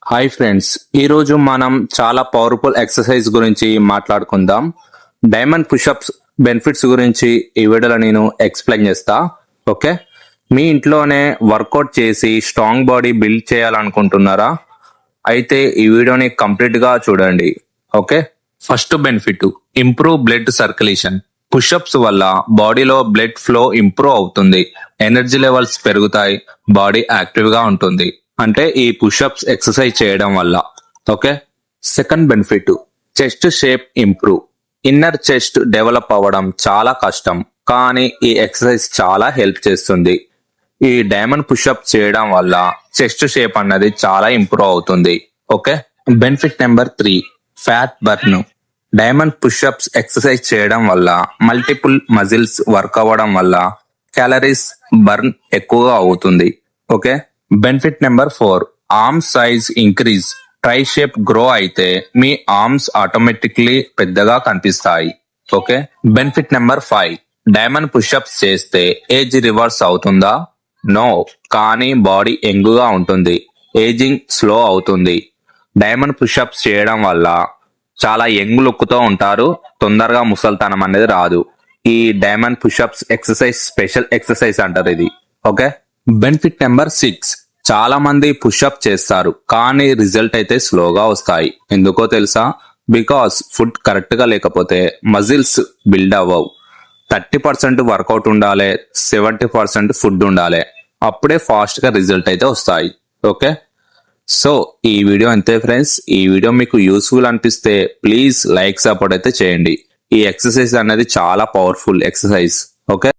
Hi friends, ఈరోజు మనం చాలా పవర్ఫుల్ ఎక్సర్సైజ్ గురించి మాట్లాడుకుందాం. డైమండ్ పుషప్స్ బెనిఫిట్స్ గురించి ఈ వీడియోలో నేను ఎక్స్ప్లెయిన్ చేస్తా. ఓకే, మీ ఇంట్లోనే వర్కౌట్ చేసి స్ట్రాంగ్ బాడీ బిల్డ్ చేయాలనుకుంటున్నారా? అయితే ఈ వీడియోని కంప్లీట్ గా చూడండి. Okay, first benefit improve blood circulation. Push-ups వల్ల బాడీలో బ్లడ్ ఫ్లో ఇంప్రూవ్ అవుతుంది, ఎనర్జీ లెవెల్స్ పెరుగుతాయి, బాడీ యాక్టివ్ గా ఉంటుంది. అంటే ఈ పుషప్స్ ఎక్సర్సైజ్ చేయడం వల్ల. Okay, second benefit chest shape improve. Inner chest develop అవ్వడం చాలా కష్టం, కానీ ఈ ఎక్సర్సైజ్ చాలా హెల్ప్ చేస్తుంది. ఈ డైమండ్ పుషప్ చేయడం వల్ల చెస్ట్ షేప్ అన్నది చాలా ఇంప్రూవ్ అవుతుంది. Okay, benefit number 3 fat burn. Diamond push-ups exercise చేయడం వల్ల మల్టిపుల్ మజిల్స్ వర్క్ అవ్వడం వల్ల క్యాలరీస్ బర్న్ ఎక్కువగా అవుతుంది. Okay, benefit number 4 arm size increase. Try shape grow అయితే మీ ఆర్మ్స్ ఆటోమేటిక్లీ పెద్దగా కనిపిస్తాయి. Okay, benefit number 5 diamond push-ups చేస్తే ఏజ్ రివర్స్ అవుతుందా? నో, కానీ బాడీ యంగ్ గా ఉంటుంది, ఏజింగ్ స్లో అవుతుంది. డైమండ్ పుషప్స్ చేయడం వల్ల చాలా యంగ్ లుక్ తో ఉంటారు, తొందరగా ముసల్తనం అనేది రాదు. ఈ diamond push-ups exercise special exercise అంటారు ఇది. ఓకే, బెనిఫిట్ నెంబర్ 6 చాలా మంది పుషప్ చేస్తారు, కానీ రిజల్ట్ అయితే స్లోగా వస్తాయి. ఎందుకో తెలుసా? బికాస్ ఫుడ్ కరెక్ట్ గా లేకపోతే మజిల్స్ బిల్డ్ అవ్వవు. 30% వర్కౌట్ ఉండాలి, 70% ఫుడ్ ఉండాలి, అప్పుడే ఫాస్ట్ గా రిజల్ట్ అయితే వస్తాయి. ఓకే, సో ఈ వీడియో అంతే ఫ్రెండ్స్. ఈ వీడియో మీకు యూస్ఫుల్ అనిపిస్తే ప్లీజ్ లైక్ సపోర్ట్ అయితే చేయండి. ఈ ఎక్సర్సైజ్ అనేది చాలా పవర్ఫుల్ ఎక్సర్సైజ్. ఓకే.